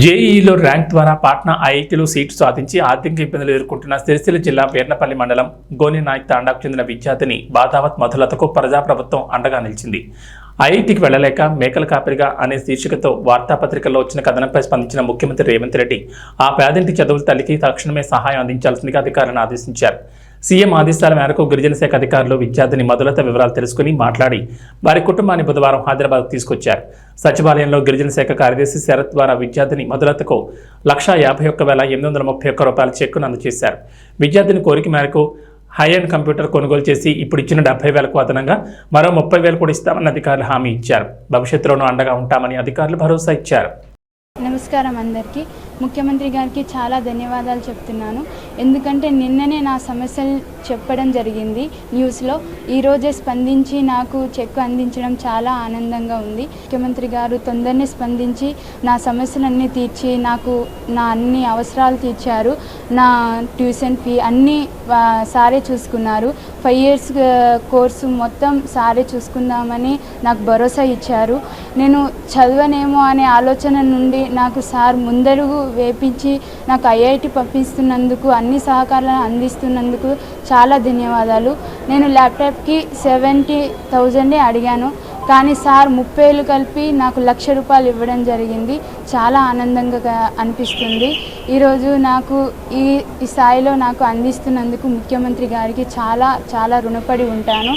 జేఈఈలో rank ద్వారా Patna ఐఐటీలో seat సాధించి ఆర్థిక ఇబ్బందులు ఎదుర్కొంటున్న సిరిసిల్ల జిల్లా వీర్నపల్లి మండలం గోనెనాయక్ తాండాకు చెందిన విద్యార్థిని బాదావత్ మధులతకు ప్రజాప్రభుత్వం అండగా నిలిచింది. ఐఐటీకి వెళ్లలేక మేకల కాపరిగా అనే శీర్షికతో వార్తాపత్రికల్లో వచ్చిన కథనంపై స్పందించిన ముఖ్యమంత్రి రేవంత్ రెడ్డి ఆ పేదింటి చదువుల తల్లికి తక్షణమే సహాయం అందించాల్సిందిగా అధికారులను ఆదేశించారు. సీఎం ఆదేశాల మేరకు గిరిజన శాఖ అధికారులు విద్యార్థిని మధులత వివరాలు తెలుసుకుని మాట్లాడి వారి కుటుంబాన్ని బుధవారం హైదరాబాద్ తీసుకొచ్చారు. సచివాలయంలో గిరిజన శాఖ కార్యదర్శి శరత్ ద్వారా విద్యార్థిని మధులతకు ₹151,831 చెక్కును అందజేశారు. విద్యార్థిని కోరిక మేరకు హై అండ్ కంప్యూటర్ కొనుగోలు చేసి ఇప్పుడు ఇచ్చిన 70,000కు అదనంగా మరో 30,000 కూడా ఇస్తామని అధికారులు హామీ ఇచ్చారు. భవిష్యత్తులోనూ అండగా ఉంటామని అధికారులు భరోసా ఇచ్చారు. నమస్కారం అందరికీ. ముఖ్యమంత్రి గారికి చాలా ధన్యవాదాలు చెప్తున్నాను. ఎందుకంటే నిన్ననే నా సమస్యలు చెప్పడం జరిగింది న్యూస్లో. ఈరోజే స్పందించి నాకు చెక్కు అందించడం చాలా ఆనందంగా ఉంది. ముఖ్యమంత్రి గారు తొందరనే స్పందించి నా సమస్యలన్నీ తీర్చి నాకు నా అన్ని అవసరాలు తీర్చారు. నా ట్యూషన్ ఫీ అన్నీ సారే చూసుకున్నారు. 5 years కోర్సు మొత్తం సారే చూసుకుందామని నాకు భరోసా ఇచ్చారు. నేను చదవనేమో అనే ఆలోచన నుండి నాకు సార్ ముందడుగు వేపించి నాకు ఐఐటి పంపిస్తున్నందుకు, అన్ని సహకారాలను అందిస్తున్నందుకు చాలా ధన్యవాదాలు. నేను ల్యాప్టాప్కి 70,000 అడిగాను, కానీ సార్ 30,000 కలిపి నాకు ₹1,00,000 ఇవ్వడం జరిగింది. చాలా ఆనందంగా అనిపిస్తుంది. ఈరోజు నాకు ఈ స్థాయిలో నాకు అందిస్తున్నందుకు ముఖ్యమంత్రి గారికి చాలా రుణపడి ఉంటాను.